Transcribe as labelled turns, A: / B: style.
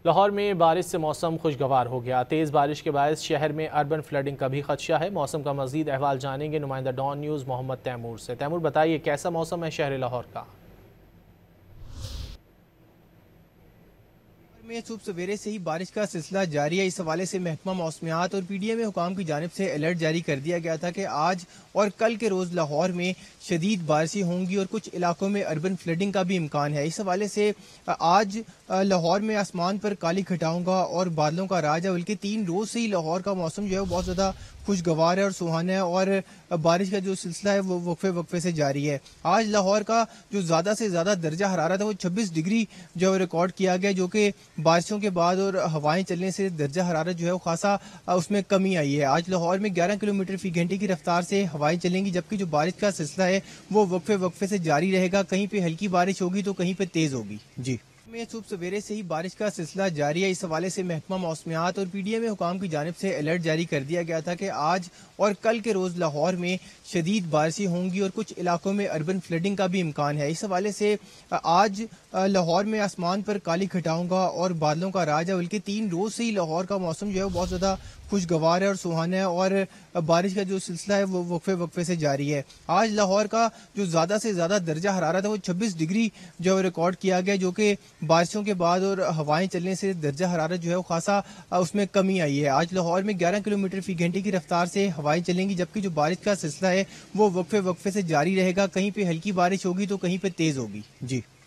A: لاہور میں بارش سے موسم خوشگوار ہو گیا۔ تیز بارش کے باعث شہر میں اربن فلڈنگ کا بھی خدشہ ہے۔ موسم کا مزید احوال جانیں گے نمائندہ ڈان نیوز محمد تیمور سے۔ تیمور بتائیے کیسا موسم ہے شہر لاہور کا؟
B: میں صبح سویرے سے ہی بارش کا سلسلہ جاری ہے۔ اس حوالے سے محکمہ موسمیات اور پی ڈی ایم حکام کی جانب سے الرٹ جاری کر دیا گیا تھا کہ آج اور کل کے روز لاہور میں شدید بارشیں ہوں گی اور کچھ علاقوں میں اربن فلڈنگ کا بھی امکان ہے۔ اس حوالے سے آج لاہور میں آسمان پر کالی گھٹاؤں کا اور بادلوں کا راج ہے، بلکہ 3 روز سے ہی لاہور کا موسم جو ہے وہ بہت زیادہ خوشگوار ہے اور سہانا ہے، اور بارش کا جو سلسلہ ہے وہ وقفے سے جاری ہے۔ آج لاہور کا جو زیادہ سے زیادہ درجہ حرارت ہے وہ 26 ڈگری جو ریکارڈ کیا گیا، جو کہ بارشوں کے بعد اور ہوائیں چلنے سے درجہ حرارت جو ہے وہ خاصا اس میں کمی آئی ہے۔ آج لاہور میں 11 کلومیٹر فی گھنٹے کی رفتار سے ہوائیں چلیں گی، جبکہ جو بارش کا سلسلہ ہے وہ وقفے سے جاری رہے گا۔ کہیں پہ ہلکی بارش ہوگی تو کہیں پہ تیز ہوگی۔ جی میں صبح سویرے سے ہی بارش کا سلسلہ جاری ہے۔ اس حوالے سے محکمہ موسمیات اور پی ڈی ایم حکام کی جانب سے الرٹ جاری کر دیا گیا تھا کہ آج اور کل کے روز لاہور میں شدید بارشیں ہوں گی اور کچھ علاقوں میں اربن فلڈنگ کا بھی امکان ہے۔ اس حوالے سے آج لاہور میں آسمان پر کالی گھٹاؤں کا اور بادلوں کا راج ہے، بلکہ 3 روز سے ہی لاہور کا موسم جو ہے وہ بہت زیادہ خوشگوار ہے اور سہانا ہے، اور بارش کا جو سلسلہ ہے وہ وقفے سے جاری ہے۔ آج لاہور کا جو زیادہ سے زیادہ درجہ حرارت ہے وہ 26 ڈگری جو ریکارڈ کیا گیا، جو کہ بارشوں کے بعد اور ہوائیں چلنے سے درجہ حرارت جو ہے وہ خاصا اس میں کمی آئی ہے۔ آج لاہور میں 11 کلومیٹر فی گھنٹے کی رفتار سے ہوائیں چلیں گی، جبکہ جو بارش کا سلسلہ ہے وہ وقفے سے جاری رہے گا۔ کہیں پہ ہلکی بارش ہوگی تو کہیں پہ تیز ہوگی۔ جی